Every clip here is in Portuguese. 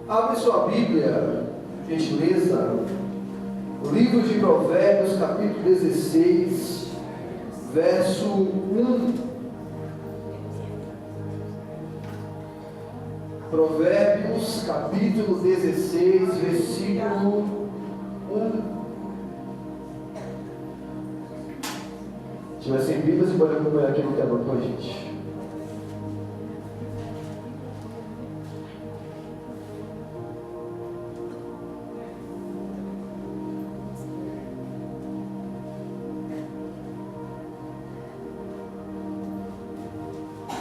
Abre sua Bíblia, gentileza, livro de Provérbios, capítulo 16, verso 1. Provérbios, capítulo 16, versículo 1. Se tiver sem Bíblia, você pode acompanhar aqui no telão com a gente.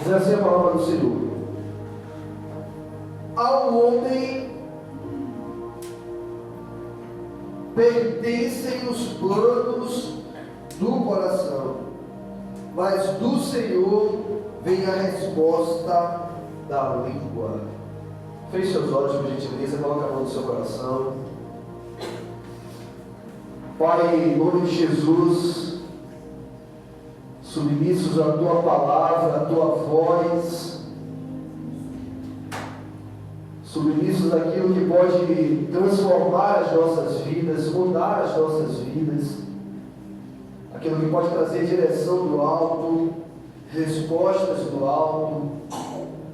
Diz assim a palavra do Senhor: ao homem pertencem os planos do coração, mas do Senhor vem a resposta da língua. Feche seus olhos, por gentileza, coloque a mão no seu coração. Pai, em nome de Jesus, submissos à Tua palavra, à Tua voz, submissos àquilo que pode transformar as nossas vidas, mudar as nossas vidas, aquilo que pode trazer direção do alto, respostas do alto,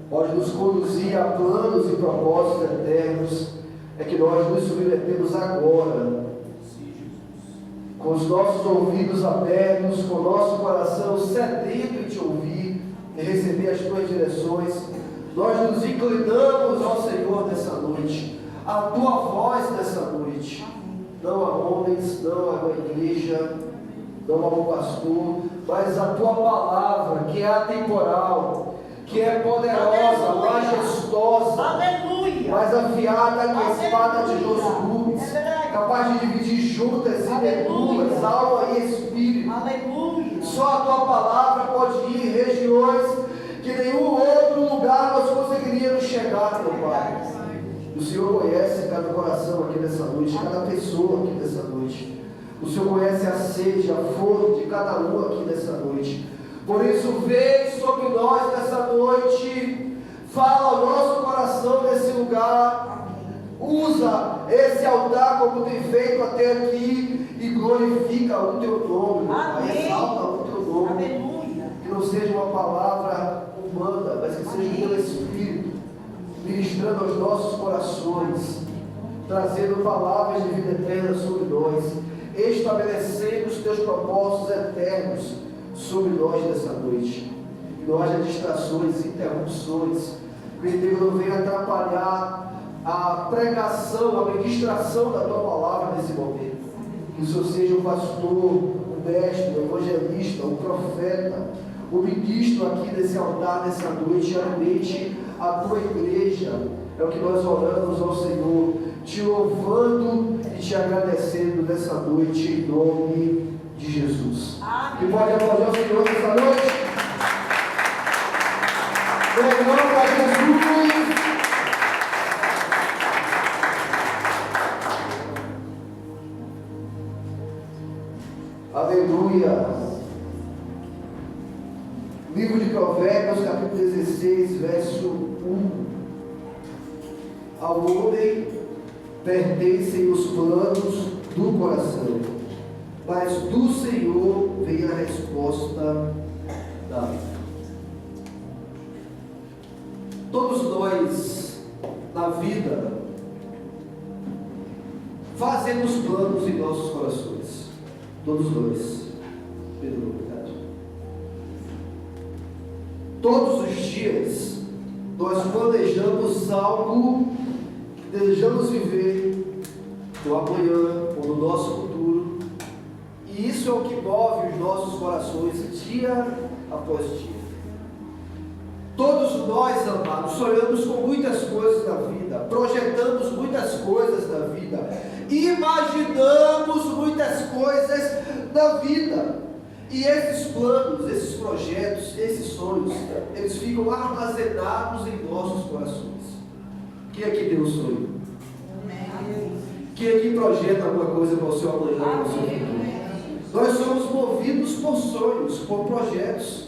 pode nos conduzir a planos e propósitos eternos, é que nós nos submetemos agora, com os nossos ouvidos abertos, com o nosso coração sedento em Te ouvir e receber as Tuas direções. Nós nos inclinamos ao Senhor nessa noite, à Tua voz nessa noite, não a homens, não a uma igreja, não a um pastor, mas a Tua palavra, que é atemporal, que é poderosa, aleluia, majestosa, aleluia, mais afiada que a espada de 2 gumes, capaz de dividir juntas e medulas, alma e espírito. Aleluia. Só a Tua palavra pode ir em regiões que nenhum outro lugar nós conseguiríamos chegar, meu Pai. O Senhor conhece cada coração aqui nessa noite, cada pessoa aqui nessa noite. O Senhor conhece a sede, a fome de cada um aqui nessa noite. Por isso, vem sobre nós nessa noite, fala ao nosso coração nesse lugar, usa esse altar como tem feito até aqui e glorifica o Teu nome, Pai. Exalta o Teu nome. Aleluia. Que não seja uma palavra humana, mas que seja pelo Espírito, ministrando aos nossos corações, trazendo palavras de vida eterna sobre nós, estabelecendo os Teus propósitos eternos sobre nós nessa noite. Que não haja distrações, interrupções, que o inimigo não venha atrapalhar a pregação, a ministração da Tua palavra nesse momento. Que o Senhor seja o pastor, o mestre, o evangelista, o profeta, o ministro aqui nesse altar nessa noite, alimente a Tua igreja. É o que nós oramos ao Senhor, Te louvando e Te agradecendo nessa noite, em nome de Jesus. Amém. E pode aplaudir o Senhor nessa noite? Glória a Jesus. Aleluia. Livro de Provérbios, capítulo 16, verso 1. Ao homem pertencem os planos do coração, mas do Senhor vem a resposta da vida. Todos nós, na vida, fazemos planos em nossos corações. Todos nós. Pedro, verdade. Todos os dias, nós planejamos algo que desejamos viver no amanhã ou no nosso futuro. E isso é o que move os nossos corações dia após dia. Todos nós, amados, sonhamos com muitas coisas na vida, projetamos muitas coisas na vida, imaginamos muitas coisas na vida. E esses planos, esses projetos, esses sonhos, eles ficam armazenados em nossos corações. Quem aqui tem um sonho? Quem aqui projeta alguma coisa para o seu amanhã, para o seu futuro? Nós somos movidos por sonhos, por projetos.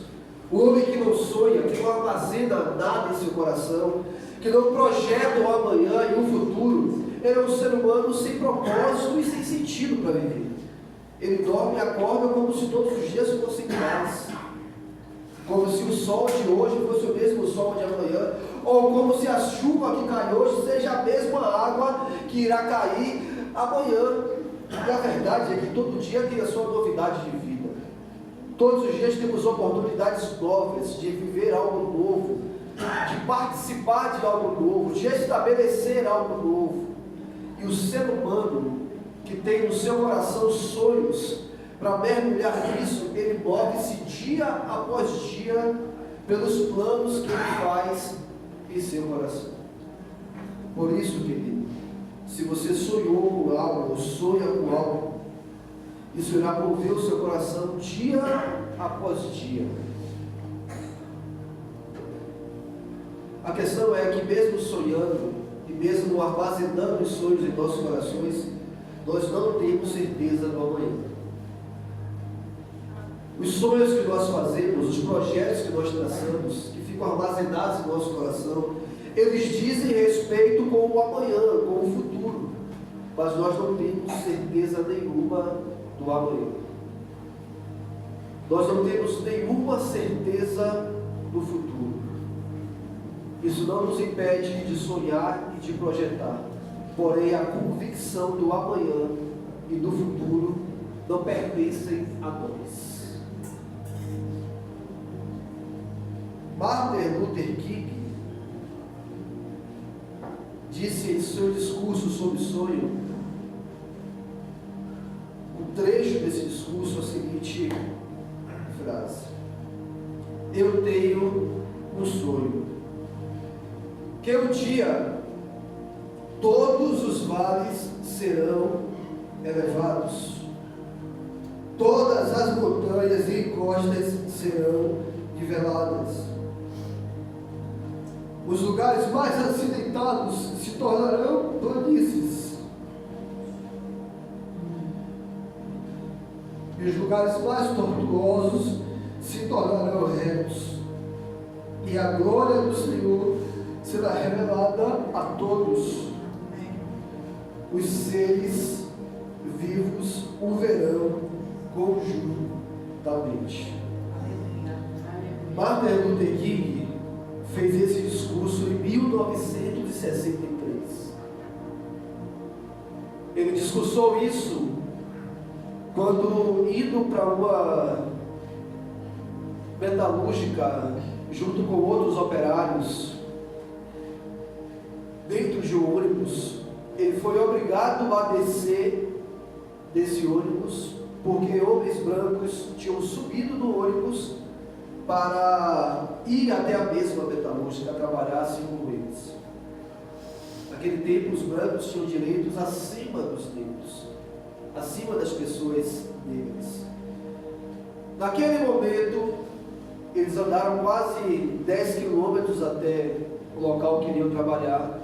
O homem que não sonha, que não armazena nada em seu coração, que não projeta o amanhã e o futuro, ele é um ser humano sem propósito e sem sentido para viver. Ele dorme e acorda como se todos os dias fossem iguais, como se o sol de hoje fosse o mesmo sol de amanhã, ou como se a chuva que cai hoje seja a mesma água que irá cair amanhã. E a verdade é que todo dia tem a sua novidade de vida. Todos os dias temos oportunidades novas de viver algo novo, de participar de algo novo, de estabelecer algo novo. E o ser humano que tem no seu coração sonhos para mergulhar nisso, ele move-se dia após dia pelos planos que ele faz em seu coração. Por isso, querido, se você sonhou com algo ou sonha com algo, isso irá mover o seu coração dia após dia. A questão é que mesmo sonhando e mesmo armazenando os sonhos em nossos corações, nós não temos certeza do amanhã. Os sonhos que nós fazemos, os projetos que nós traçamos, que ficam armazenados em nosso coração, eles dizem respeito com o amanhã, com o futuro, mas nós não temos certeza nenhuma do amanhã. Nós não temos nenhuma certeza do futuro. Isso não nos impede de sonhar e de projetar, porém a convicção do amanhã e do futuro não pertencem a nós. Martin Luther King disse em seu discurso sobre sonho, um trecho desse discurso, a seguinte frase: eu tenho um sonho, que um dia todos os vales serão elevados, todas as montanhas e encostas serão niveladas, os lugares mais acidentados se tornarão planícies, e os lugares mais tortuosos se tornarão retos, e a glória do Senhor será revelada a todos. Os seres vivos o verão conjuntamente. Martin Luther King fez esse discurso em 1963. Ele discursou isso quando indo para uma metalúrgica junto com outros operários dentro de um ônibus. Ele foi obrigado a descer desse ônibus porque homens brancos tinham subido no ônibus para ir até a mesma metalúrgica trabalhar assim como eles. Naquele tempo os brancos tinham direitos acima dos negros, acima das pessoas negras. Naquele momento eles andaram quase 10 quilômetros até o local que iriam trabalhar.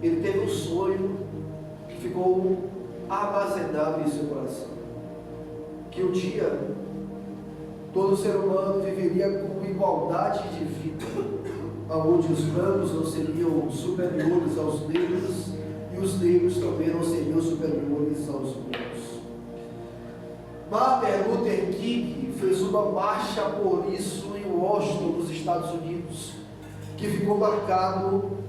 Ele teve um sonho que ficou armazenado em seu coração, que um dia todo ser humano viveria com igualdade de vida, onde os brancos não seriam superiores aos negros e os negros também não seriam superiores aos brancos. Martin Luther King fez uma marcha por isso em Washington, nos Estados Unidos, que ficou marcado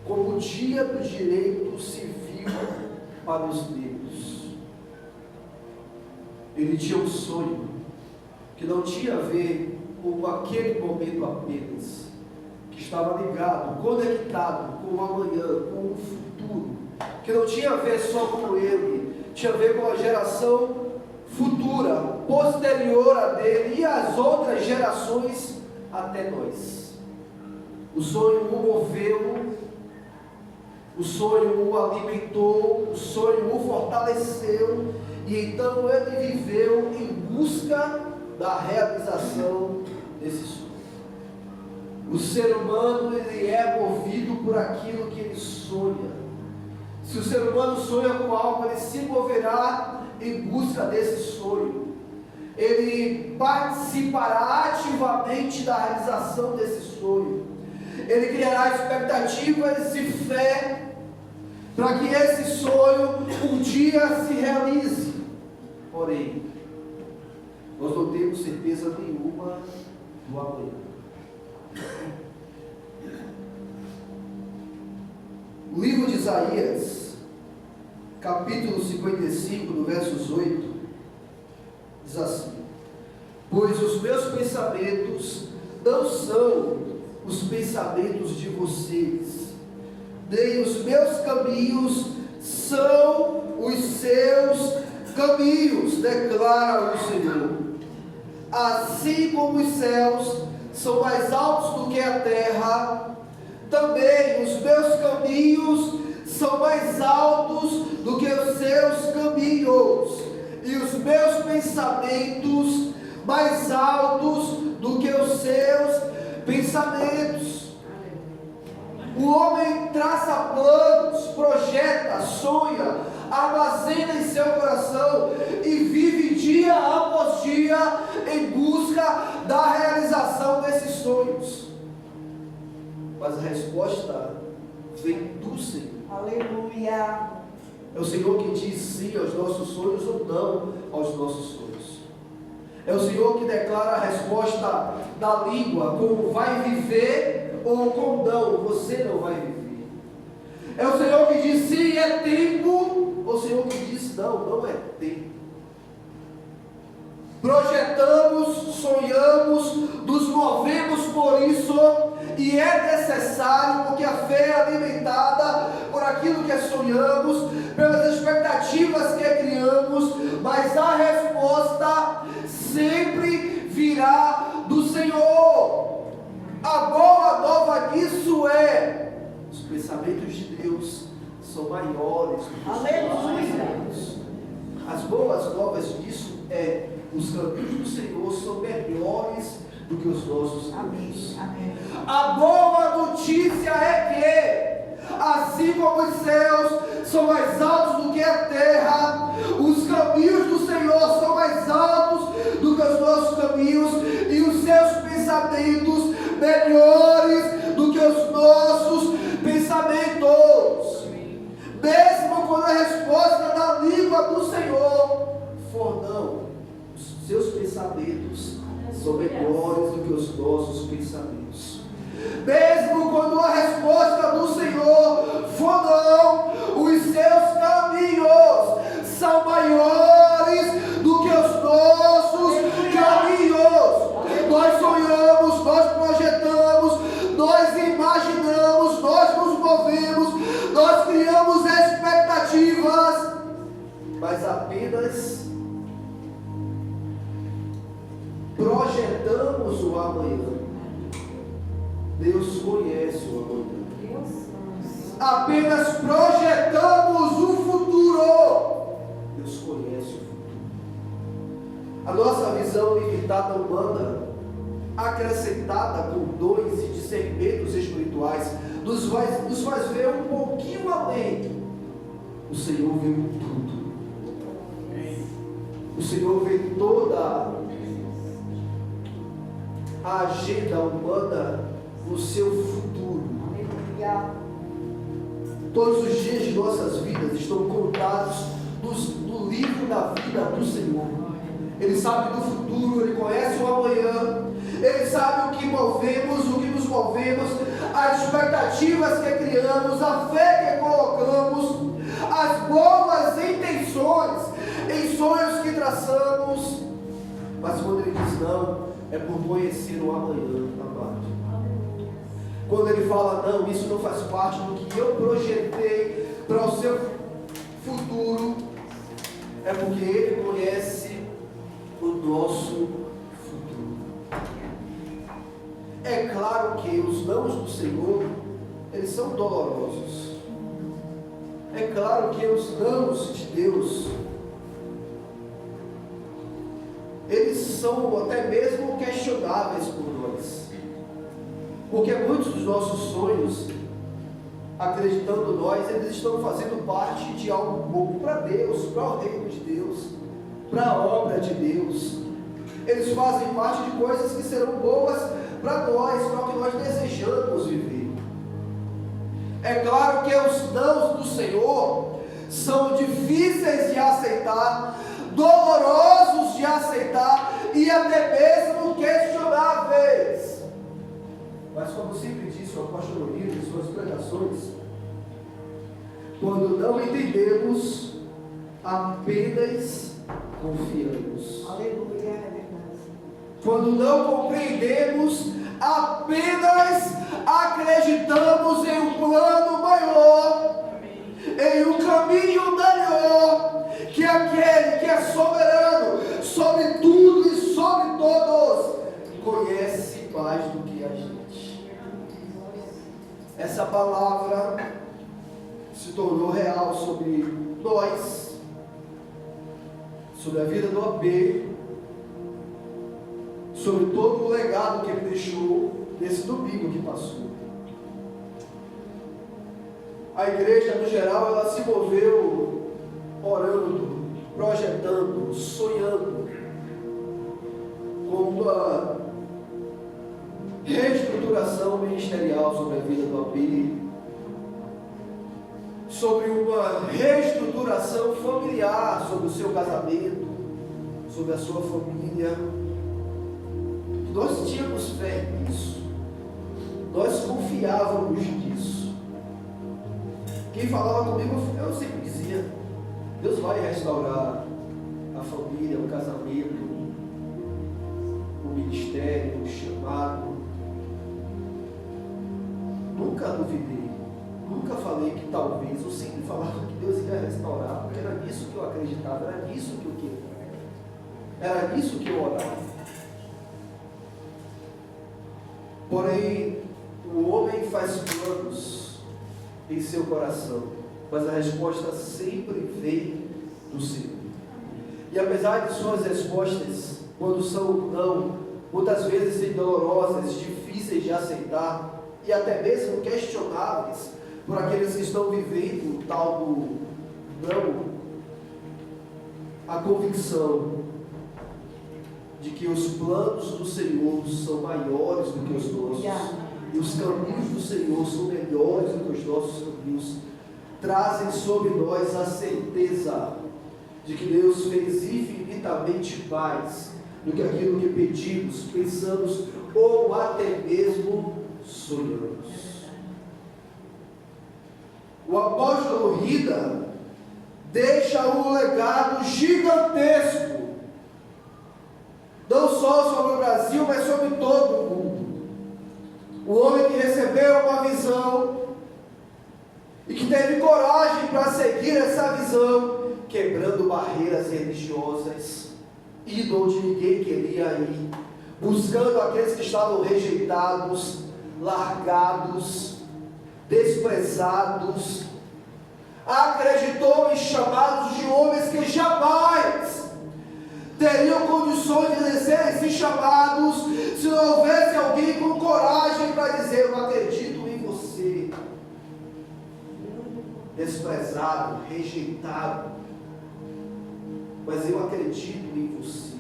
como o dia do direito civil para os negros. Ele tinha um sonho que não tinha a ver com aquele momento apenas, que estava ligado, conectado com o amanhã, com o futuro, que não tinha a ver só com ele, tinha a ver com a geração futura, posterior a dele e as outras gerações até nós. O sonho o moveu, o sonho o alimentou, o sonho o fortaleceu, e então ele viveu em busca da realização desse sonho. O ser humano, ele é movido por aquilo que ele sonha. Se o ser humano sonha com algo, ele se moverá em busca desse sonho. Ele participará ativamente da realização desse sonho. Ele criará expectativas e fé para que esse sonho um dia se realize. Porém, nós não temos certeza nenhuma do amanhã. O livro de Isaías, capítulo 55, no versos 8, diz assim: pois os meus pensamentos não são os pensamentos de vocês, nem os meus caminhos são os seus caminhos, declara o Senhor. Assim como os céus são mais altos do que a terra, também os meus caminhos são mais altos do que os seus caminhos, e os meus pensamentos mais altos do que os seus pensamentos. O homem traça planos, projeta, sonha, armazena em seu coração e vive dia após dia em busca da realização desses sonhos. Mas a resposta vem do Senhor. Aleluia. É o Senhor que diz sim aos nossos sonhos ou não aos nossos sonhos. É o Senhor que declara a resposta da língua, como vai viver ou como não, você não vai viver. É o Senhor que diz sim, é tempo, ou o Senhor que diz não, não é tempo. Projetamos, sonhamos, nos movemos por isso, e é necessário, porque a fé é alimentada por aquilo que sonhamos, pelas expectativas que criamos, mas a resposta sempre virá do Senhor. A boa nova disso é: os pensamentos de Deus são maiores do que os nossos pensamentos. As boas novas disso é: os caminhos do Senhor são melhores do que os nossos caminhos. Amém. A boa notícia é que, assim como os céus são mais altos do que a terra, os caminhos do Senhor são mais altos do que os nossos caminhos, e os seus pensamentos melhores do que os nossos pensamentos. Mesmo quando a resposta da língua do Senhor for não, os seus pensamentos são melhores do que os nossos pensamentos. Mesmo quando a resposta do Senhor for não, os seus caminhos são maiores do que os nossos caminhos. Nós sonhamos, nós projetamos, nós imaginamos, nós nos movemos, nós criamos expectativas, mas apenas projetamos o amanhã. Deus conhece o amanhã. Apenas projetamos o futuro. Deus conhece o futuro. A nossa visão limitada humana, acrescentada com dons e discernimentos espirituais, nos faz ver um pouquinho além. O Senhor vê tudo. O Senhor vê toda a agenda humana no seu futuro. Aleluia. Todos os dias de nossas vidas estão contados no livro da vida do Senhor. Ele sabe do futuro, Ele conhece o amanhã, Ele sabe o que movemos, o que nos movemos, as expectativas que criamos, a fé que colocamos, as boas intenções em sonhos que traçamos. Mas quando Ele diz não, é por conhecer o amanhã, amado. Quando Ele fala não, isso não faz parte do que eu projetei para o seu futuro, é porque Ele conhece o nosso futuro. É claro que os nãos do Senhor, eles são dolorosos. É claro que os nãos de Deus, eles são até mesmo questionáveis por nós. Porque muitos dos nossos sonhos, acreditando nós, eles estão fazendo parte de algo bom para Deus, para o reino de Deus, para a obra de Deus. Eles fazem parte de coisas que serão boas para nós, para o que nós desejamos viver. É claro que os nãos do Senhor são difíceis de aceitar, dolorosos de aceitar e até mesmo questionáveis. Mas como sempre disse o apóstolo Lírio em suas pregações, quando não entendemos, apenas confiamos. Aleluia, é verdade. Quando não compreendemos, apenas acreditamos em um plano maior, em um caminho melhor, que aquele que é soberano sobre tudo e sobre todos, conhece mais do que a gente. Essa palavra se tornou real sobre nós, sobre a vida do AB, sobre todo o legado que ele deixou nesse domingo que passou. A igreja, no geral, ela se moveu orando, projetando, sonhando com uma reestruturação ministerial sobre a vida do AB, sobre uma reestruturação familiar, sobre o seu casamento, sobre a sua família. Nós tínhamos fé nisso, nós confiávamos nisso. Quem falava comigo, eu sempre dizia: Deus vai restaurar a família, o casamento, o ministério, o chamado. Nunca duvidei, nunca falei que talvez, eu sempre falava que Deus ia restaurar, porque era nisso que eu acreditava, era nisso que eu queria, era nisso que eu orava. Porém, o homem faz planos em seu coração, mas a resposta sempre vem do Senhor. E apesar de suas respostas, quando são não, muitas vezes são dolorosas, difíceis de aceitar e até mesmo questionáveis por aqueles que estão vivendo o tal do não, a convicção de que os planos do Senhor são maiores do que os nossos, e os caminhos do Senhor são melhores do que os nossos caminhos, trazem sobre nós a certeza de que Deus fez infinitamente mais do que aquilo que pedimos, pensamos ou até mesmo sonhamos. O apóstolo Rida deixa um legado gigantesco, não só sobre o Brasil, mas sobre todo o mundo. O homem que recebeu uma visão e que teve coragem para seguir essa visão, quebrando barreiras religiosas, indo onde ninguém queria ir, buscando aqueles que estavam rejeitados, largados, desprezados, acreditou em chamados de homens que jamais teriam condições de exercer esses chamados se não houvesse alguém com coragem para dizer: eu acredito em você. Desprezado, rejeitado, mas eu acredito em você.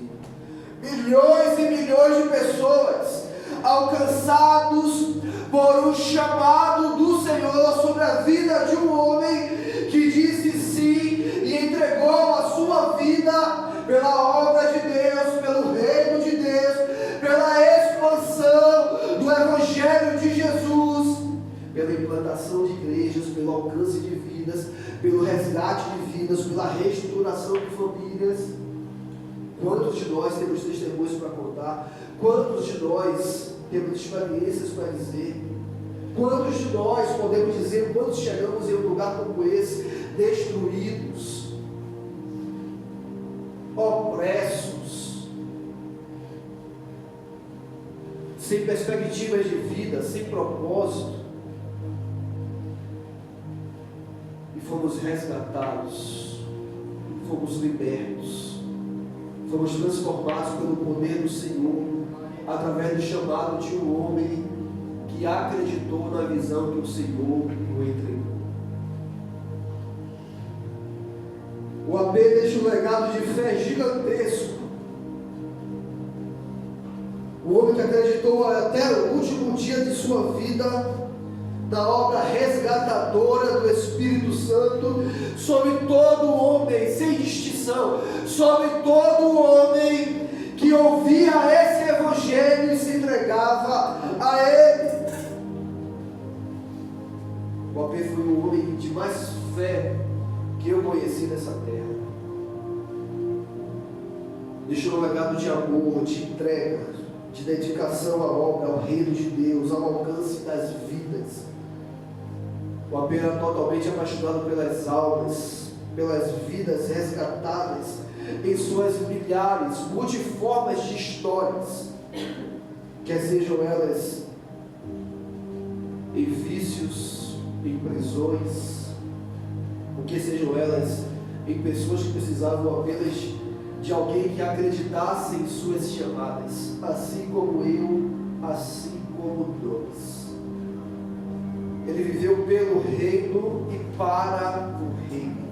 Milhões e milhões de pessoas alcançados por um chamado do Senhor sobre a vida de um homem que disse sim e entregou a sua vida pela obra de Deus, pelo reino de Deus, pela expansão do Evangelho de Jesus, pela implantação de igrejas, pelo alcance de vidas, pelo resgate de vidas, pela reestruturação de famílias. Quantos de nós temos testemunhos para contar? Quantos de nós temos experiências para dizer? Quantos de nós podemos dizer quando chegamos em um lugar como esse, destruídos, opressos, sem perspectivas de vida, sem propósito, e fomos resgatados, fomos libertos, fomos transformados pelo poder do Senhor, através do chamado de um homem que acreditou na visão que o Senhor o entregou. O AB deixa um legado de fé gigantesco. O homem que acreditou até o último dia de sua vida da obra resgatadora do Espírito Santo sobre todo homem, sem distinção, sobre todo homem que ouvia esse Evangelho e se entregava a ele. O AP foi o homem de mais fé que eu conheci nessa terra. Deixou um legado de amor, de entrega, de dedicação à obra, ao reino de Deus, ao alcance das vidas. O AP era totalmente apaixonado pelas almas, pelas vidas resgatadas em suas milhares, multiformes de histórias, quer sejam elas em vícios, em prisões, ou que sejam elas em pessoas que precisavam apenas de alguém que acreditasse em suas chamadas, assim como eu, assim como nós. Ele viveu pelo reino e para o reino.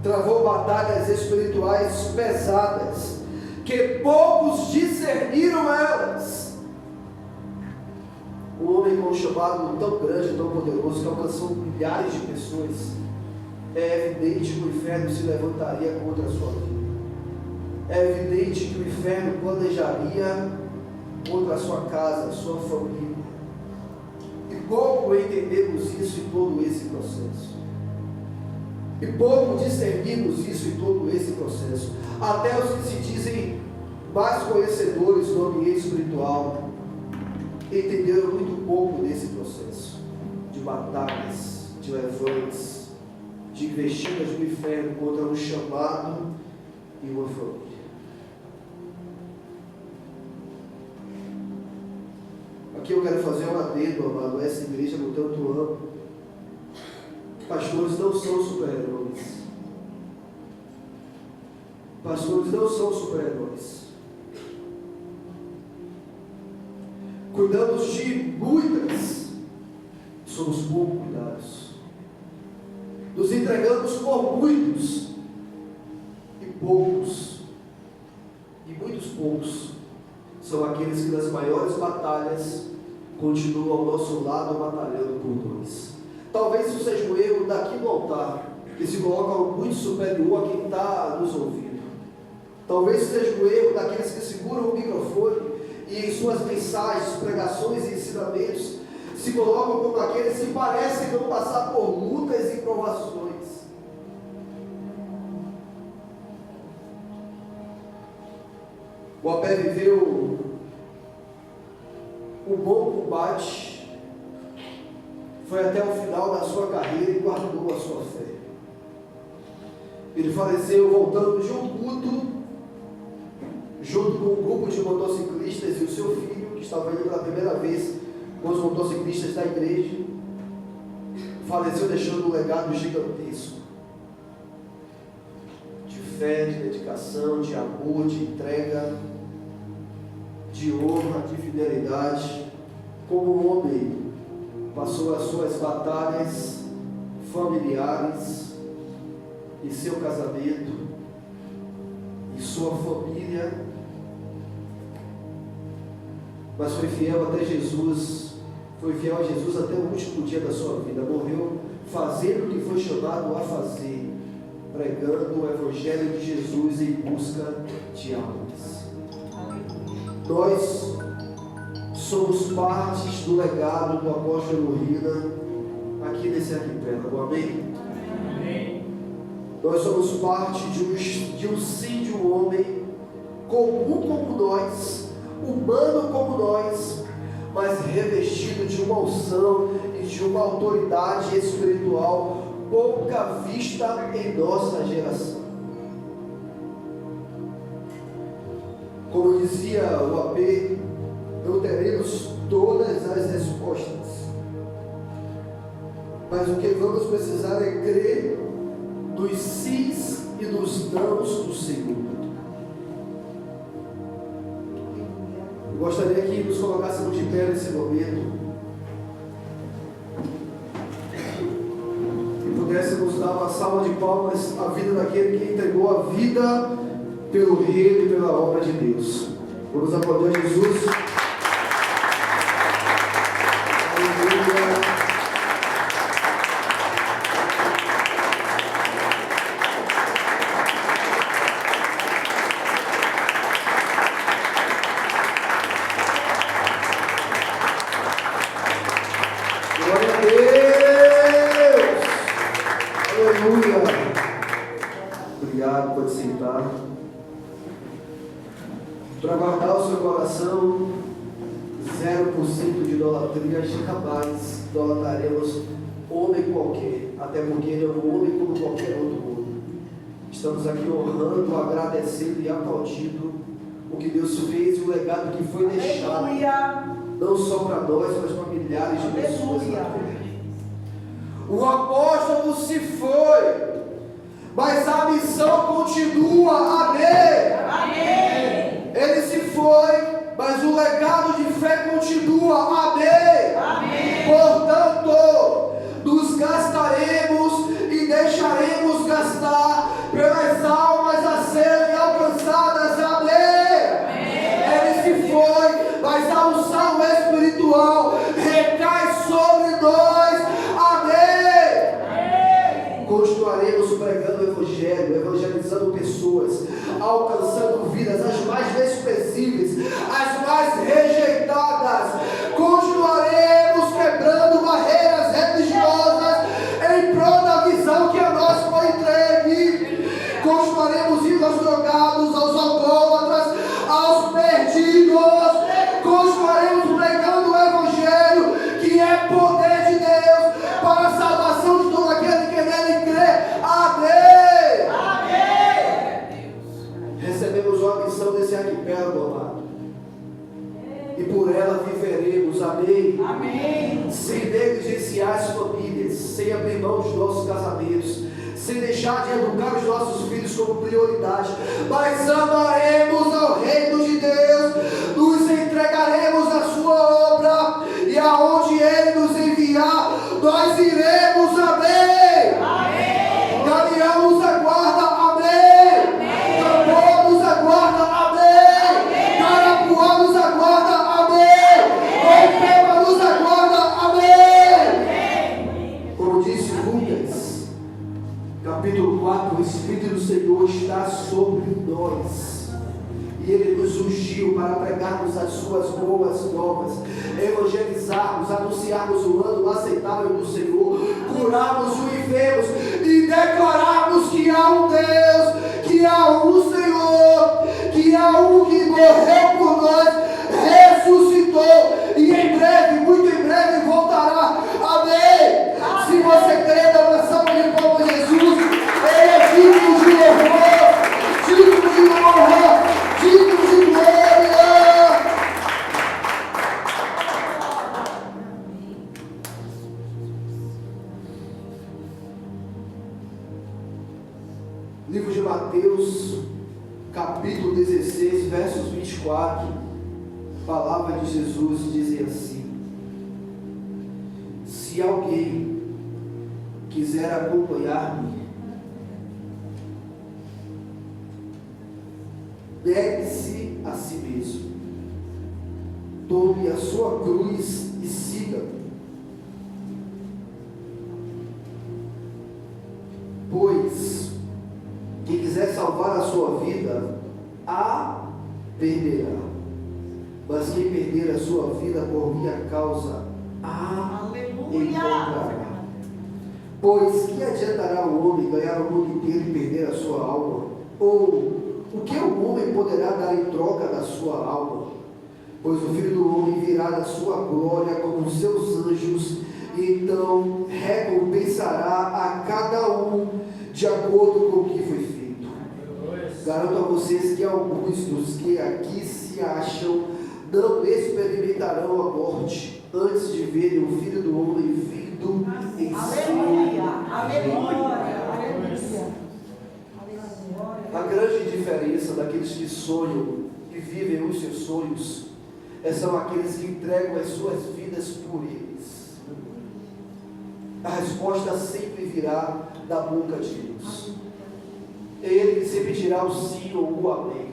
Travou batalhas espirituais pesadas, que poucos discerniram elas. Um homem com um chamado tão grande, tão poderoso, que alcançou milhares de pessoas. É evidente que o inferno se levantaria contra a sua vida. É evidente que o inferno planejaria contra a sua casa, a sua família. E pouco entendemos isso em todo esse processo. E pouco discernimos isso em todo esse processo. Até os que se dizem mais conhecedores do ambiente espiritual entenderam muito pouco desse processo de batalhas, de levantes, de investidas do inferno contra um chamado e uma família. Aqui eu quero fazer um adendo, amado, essa igreja com tanto amo. Pastores não são super-heróis. Pastores não são super-heróis. Cuidamos de muitas, somos pouco cuidados. Nos entregamos por muitos, e poucos, e muitos poucos, são aqueles que nas maiores batalhas continuam ao nosso lado batalhando por nós. Talvez isso seja um erro daqui no altar, que se coloca muito superior a quem está nos ouvindo. Talvez seja um erro daqueles que seguram o microfone e em suas mensagens, pregações e ensinamentos se colocam como aqueles que parecem não passar por lutas e provações. O Abel viveu o bom combate, foi até o final da sua carreira e guardou a sua fé. Ele faleceu voltando de um culto, junto com um grupo de motociclistas e o seu filho, que estava indo pela primeira vez com os motociclistas da igreja. Faleceu deixando um legado gigantesco de fé, de dedicação, de amor, de entrega, de honra, de fidelidade. Como homem, passou as suas batalhas familiares, em seu casamento, em sua família, mas foi fiel até Jesus, foi fiel a Jesus até o último dia da sua vida. Morreu fazendo o que foi chamado a fazer, pregando o Evangelho de Jesus em busca de almas. Nós somos partes do legado do apóstolo Rina aqui nesse arquipélago, amém? Amém. Nós somos parte de um sim de um homem comum como nós, humano como nós, mas revestido de uma unção e de uma autoridade espiritual pouca vista em nossa geração. Como dizia o AP, não teremos todas as respostas, mas o que vamos precisar é crer nos sims e nos nãos do Senhor. Eu gostaria que nos colocássemos de pé nesse momento e pudéssemos dar uma salva de palmas à vida daquele que entregou a vida pelo reino e pela obra de Deus. Vamos aplaudir Jesus. Aleluia. coração, 0% de idolatria, jamais idolatraremos homem qualquer, até porque ele é um homem como qualquer outro homem. Estamos aqui honrando, agradecendo e aplaudindo o que Deus fez e o legado que foi deixado, não só para nós, mas para milhares de pessoas na terra. O apóstolo se foi, mas a missão continua. Amém. Amém. Ele se foi, mas o legado de fé continua. Amém. Amém. Portanto, nos gastaremos e deixaremos gastar pelas almas a serem alcançadas. Amém. Ele se foi, mas a unção espiritual recai sobre nós. Amém. Continuaremos pregando o Evangelho, evangelizando pessoas, alcançando vidas, as mais desprezíveis, as mais rejeitadas. Continuaremos quebrando barreiras religiosas em prol da visão que a nós foi entregue. Continuaremos indo aos drogados, aos alcoólatras, aos perdidos. Continuaremos pregando o Evangelho, que é poder de Deus para a salvação de todo aquele que nele crê. Amém. Amém. Recebemos uma missão desse arquipélago, amado, e por ela viveremos. Amém. Amém. Sem negligenciar as famílias, sem abrir mão dos nossos casamentos, sem deixar de educar os nossos filhos como prioridade, mas amaremos ao reino de Deus, nos entregaremos à sua obra, e aonde Ele nos enviar, nós iremos. Amém. Amém. Gavião nos aguarda. Amém. Tambor nos aguarda. Amém. Carapuá nos aguarda. Amém. Ofema nos aguarda. Amém. Como disse Lucas, capítulo 4, o Espírito do Senhor está sobre nós, e Ele nos ungiu para pregarmos as suas boas novas, evangelizarmos, anunciarmos o ano aceitável do Senhor, curarmos o enfermos e declararmos que há um Deus, que há um Senhor, que há um que morreu por nós, ressuscitou e em breve, muito em breve voltará. Amém. Se você crê, dá uma salva de palmas a Jesus. Ele é digno de louvor, digno de honra, digno de glória. Livro de Mateus, capítulo 16, versos 24, palavra de Jesus dizem assim: se alguém quiser acompanhar-me, negue-se a si mesmo, tome a sua cruz e siga-me. Pois quem quiser salvar a sua vida, a perderá. Mas quem perder a sua vida por minha causa, a encontrará. Pois que adiantará o homem ganhar o mundo inteiro e perder a sua alma? Ou o que o homem poderá dar em troca da sua alma? Pois o Filho do Homem virá da sua glória com os seus anjos, e então recompensará a cada um de acordo com o que foi feito. Garanto a vocês que alguns dos que aqui se acham não experimentarão a morte antes de verem o Filho do Homem vindo em Aleluia. sua Aleluia. glória. A grande diferença daqueles que sonham e vivem os seus sonhos são aqueles que entregam as suas vidas por eles. A resposta sempre virá da boca de Deus. É Ele que sempre dirá o sim ou o amém.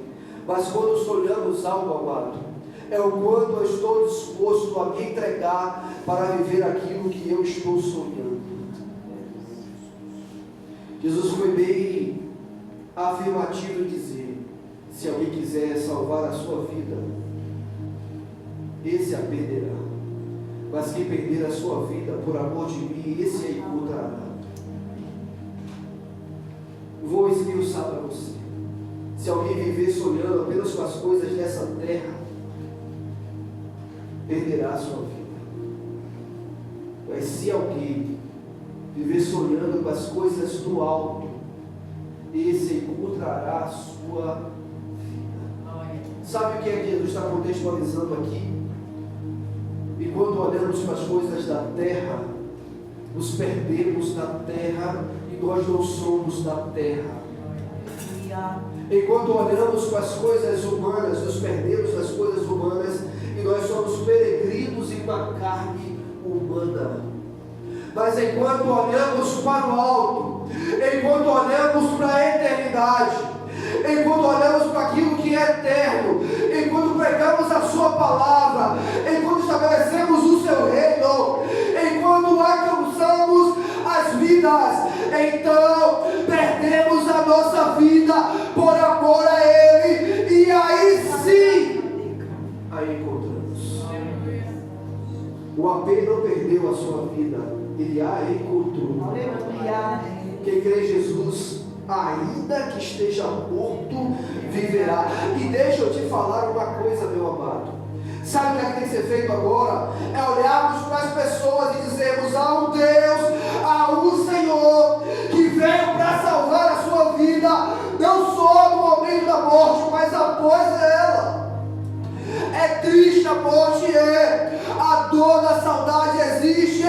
Mas quando sonhamos algo, amado, é o quanto eu estou disposto a me entregar para viver aquilo que eu estou sonhando. Jesus foi bem afirmativo em dizer: se alguém quiser salvar a sua vida, esse a perderá. Mas quem perder a sua vida por amor de mim, esse a encontrará. Vou esmiuçar para você. Se alguém viver sonhando apenas com as coisas dessa terra, perderá a sua vida. Mas se alguém viver sonhando com as coisas do alto, esse encontrará a sua vida. Sabe o que é que Jesus está contextualizando aqui? Enquanto olhamos para as coisas da terra, nos perdemos na terra e nós não somos da terra. Enquanto olhamos para as coisas humanas, nos perdemos nas coisas humanas e nós somos peregrinos em uma carne humana. Mas enquanto olhamos para o alto, enquanto olhamos para a eternidade, enquanto olhamos para aquilo que é eterno, enquanto pregamos a sua palavra, enquanto estabelecemos o seu reino, enquanto alcançamos as vidas, então perdemos a nossa vida por amor a Ele, e aí sim a encontramos. O AP não perdeu a sua vida, ele a encontrou. Quem crê em Jesus, ainda que esteja morto, viverá. E deixa eu te falar uma coisa, meu amado. Sabe o que tem que ser feito agora? É olharmos para as pessoas e dizermos: há um Deus, há um Senhor que veio para salvar a sua vida, não só no momento da morte, mas após ela. É triste a morte, a dor da saudade existe,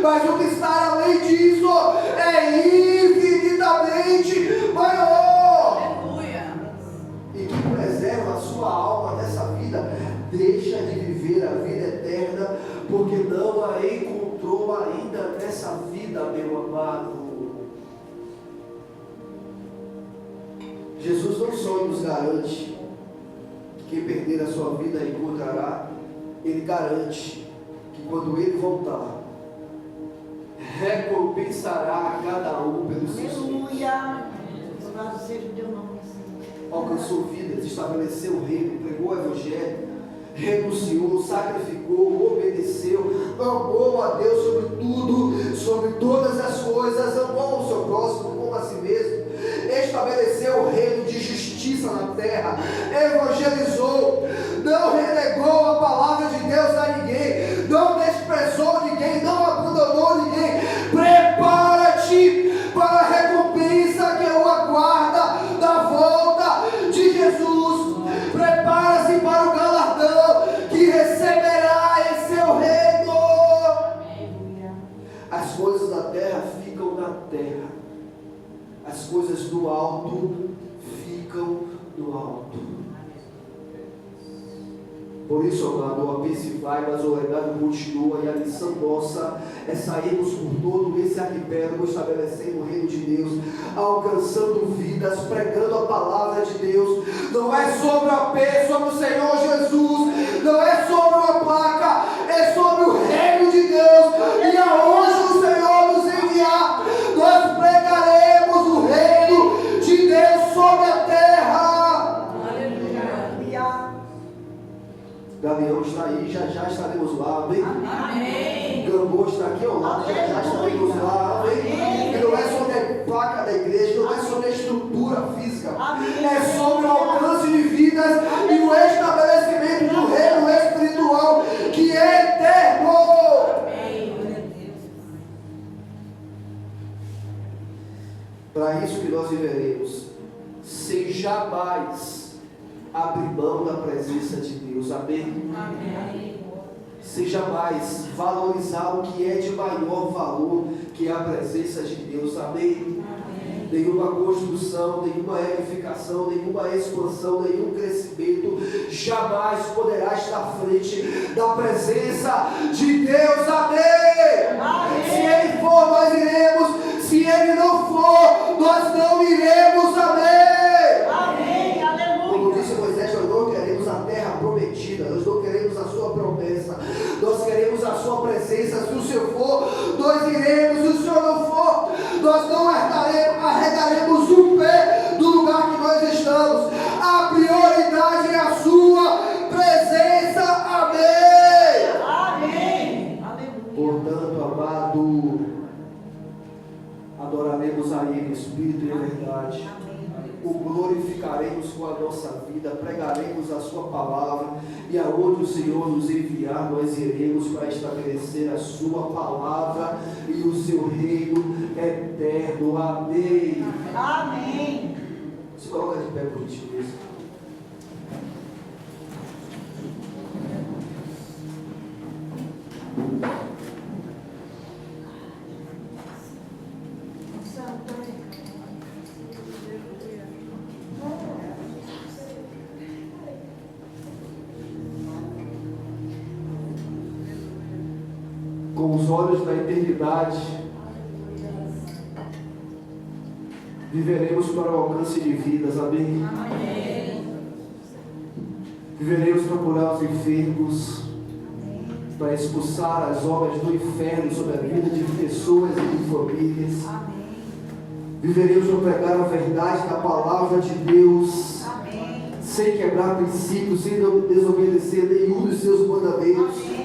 mas o que está além disso é infinitamente maior. Aleluia. E que preserva a sua alma dessa vida, deixa de viver a vida eterna, porque não a encontrou ainda nessa vida, meu amado. Jesus não só nos garante que quem perder a sua vida encontrará, Ele garante que quando Ele voltar, recompensará a cada um pelos seus feitos. Aleluia. Louvado seja o teu nome, Senhor. Alcançou vidas, estabeleceu o reino, pregou o evangelho, renunciou, sacrificou, obedeceu, amou a Deus sobre tudo, sobre todas as coisas, amou o seu próximo como a si mesmo, estabeleceu o reino de justiça na terra, evangelizou, não renegou a palavra de Deus a ninguém, não desprezou ninguém, não abandonou ninguém. Prepara-te para a recompensa que o aguarda da volta de Jesus. Prepara-se para o galardão que receberá em seu reino. As coisas da terra ficam na terra, as coisas do alto ficam no alto. Por isso, amado, o AP se vai, mas o legado continua, e a lição nossa é sairmos por todo esse arquipélago, estabelecendo o reino de Deus, alcançando vidas, pregando a palavra de Deus. Não é sobre o AP, é sobre o Senhor Jesus, não é sobre uma placa, é sobre o reino de Deus, e aonde o Senhor nos enviar, nós pregaremos o reino de Deus sobre a terra. Galeão está aí, já estaremos lá, amém? Amém. Gambô está aqui ao lado, já estaremos lá, amém? E não é sobre a placa da igreja, não é sobre a estrutura física, é sobre o alcance de vidas e o estabelecimento do reino espiritual que é eterno. Para isso que nós viveremos, sem jamais abrir mão da presença de Deus, amém? Amém. Sem jamais valorizar o que é de maior valor, que é a presença de Deus, amém? Amém. Nenhuma construção, nenhuma edificação, nenhuma expansão, nenhum crescimento jamais poderá estar à frente da presença de Deus, amém? Amém. Se Ele for, nós iremos; se Ele não for, nós não iremos, amém? Amém. Como disse Moisés, nós não queremos a terra prometida, nós não queremos a sua promessa, nós queremos a sua presença. Se o Senhor for, nós iremos; se o Senhor não for, nós não arredaremos o pé do lugar que nós estamos. A prioridade é a sua presença, amém? Amém. Portanto, amado, adoraremos a Ele, Espírito e verdade. o glorificaremos com a nossa vida, pregaremos a sua palavra, e aonde o Senhor nos enviar, nós iremos para estabelecer a sua palavra e o seu reino eterno. Amém. Amém. Se coloca de pé, por gentileza. Com os olhos da eternidade, viveremos para o alcance de vidas. Amém? Amém. Viveremos para curar os enfermos, para expulsar as obras do inferno sobre a vida de pessoas e de famílias. Amém. Viveremos para pregar a verdade da palavra de Deus, Amém. sem quebrar princípios, sem desobedecer nenhum dos seus mandamentos. Amém.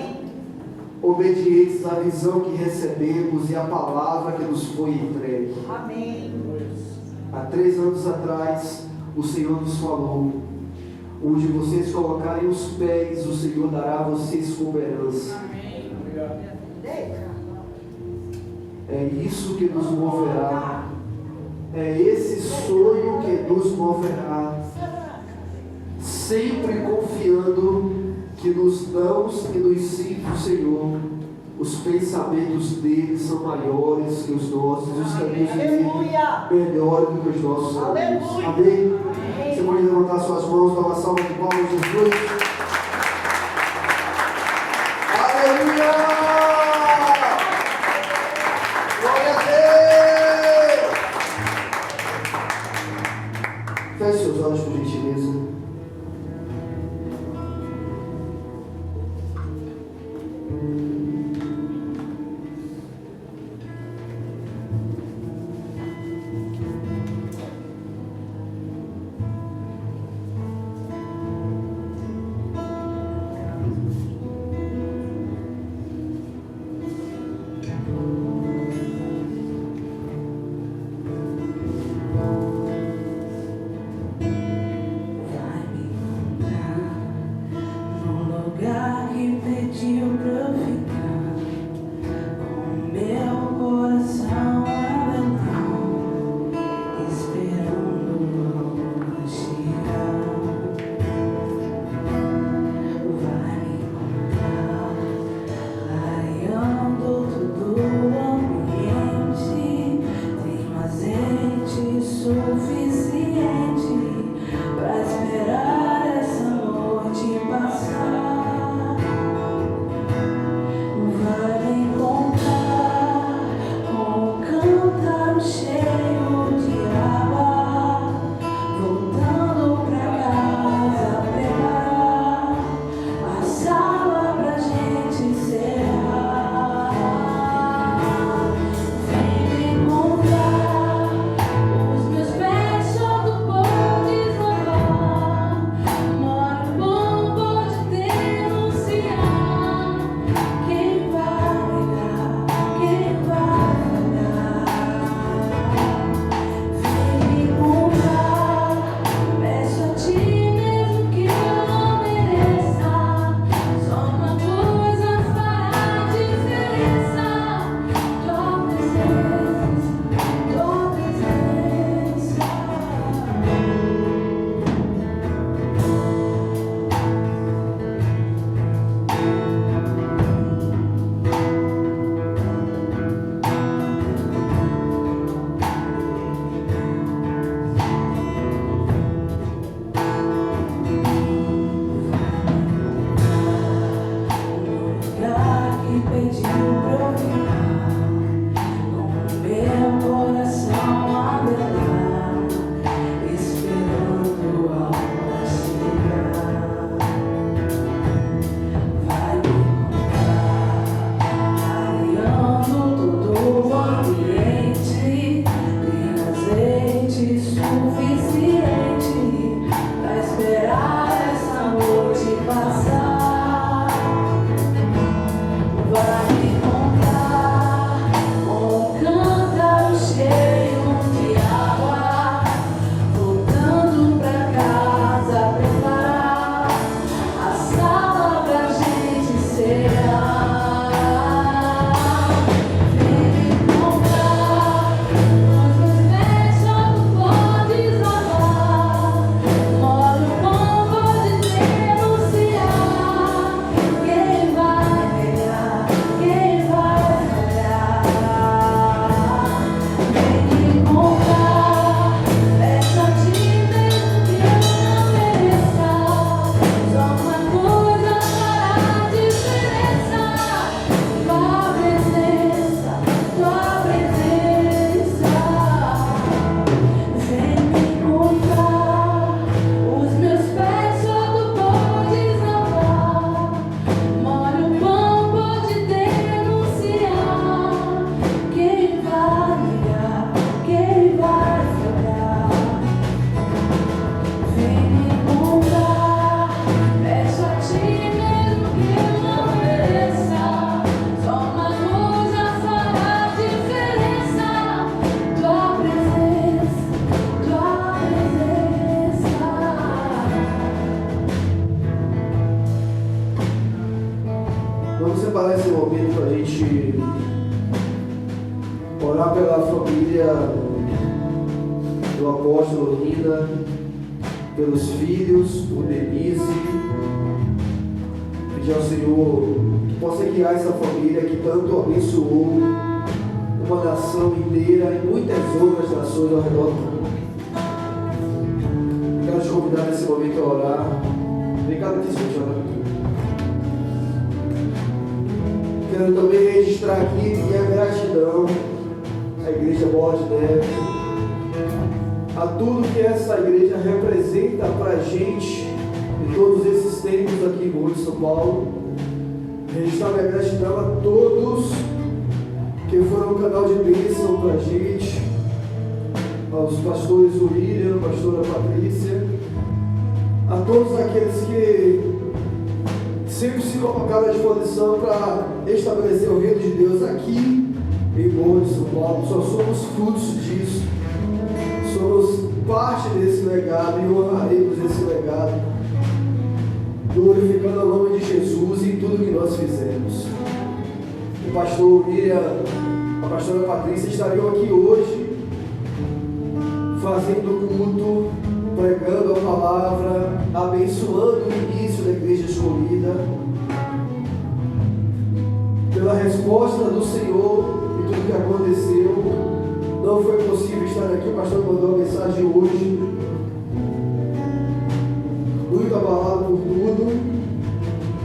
Obedientes à visão que recebemos e à palavra que nos foi entregue. Amém. Há 3 anos atrás, o Senhor nos falou: onde vocês colocarem os pés, o Senhor dará a vocês como herança. Amém. É isso que nos moverá. É esse sonho que nos moverá. Sempre confiando que nos nãos e nos sim do Senhor, os pensamentos dele são maiores que os nossos, os caminhos dele melhores do que os nossos caminhos. Amém? Você pode levantar suas mãos, dar uma salva de palmas a Jesus. Aleluia! Glória a Deus! Feche seus olhos por gentileza. Vai me encontrar. gente orar pela família do apóstolo Rina, pelos filhos, por Denise, pedir ao Senhor que possa guiar essa família que tanto abençoou uma nação inteira e muitas outras nações ao redor do mundo. Quero te convidar nesse momento a orar. Vem cá aqui, Senhor, orar. Quero também registrar aqui minha gratidão à Igreja Bola de Neve, a tudo que essa igreja representa para a gente em todos esses tempos aqui em Morro de São Paulo. Registrar minha gratidão a todos que foram um canal de bênção para a gente, aos pastores William, pastora Patrícia, a todos aqueles que sempre se colocaram à disposição para estabelecer o reino de Deus aqui em Morro de São Paulo. Só somos frutos disso, somos parte desse legado e honraremos esse legado, glorificando o nome de Jesus em tudo que nós fizemos. O pastor William, a pastora Patrícia estariam aqui hoje fazendo culto, pregando a palavra, abençoando o início da igreja escolhida. Pela resposta do Senhor e tudo que aconteceu, não foi possível estar aqui. O pastor mandou a mensagem hoje, muito abalado por tudo,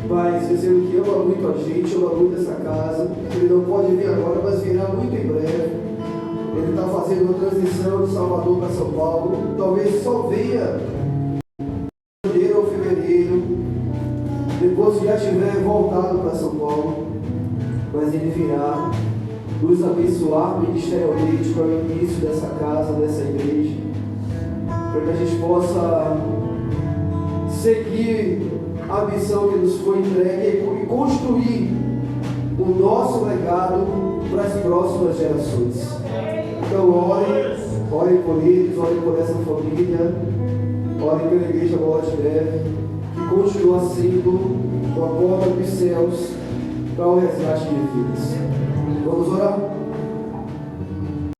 mas dizendo que ama muito a gente, ama muito essa casa. Ele não pode vir agora, mas virá muito em breve. Ele está fazendo uma transição de Salvador para São Paulo. Talvez só venha em janeiro ou fevereiro, depois que já tiver voltado para São Paulo. Mas ele virá nos abençoar ministerialmente para o início dessa casa, dessa igreja, para que a gente possa seguir a missão que nos foi entregue e construir o nosso legado para as próximas gerações. Então orem por eles, orem por essa família, orem pela Igreja Bola de Neve, que continua sendo uma porta dos céus para o resgate de vidas. Vamos orar?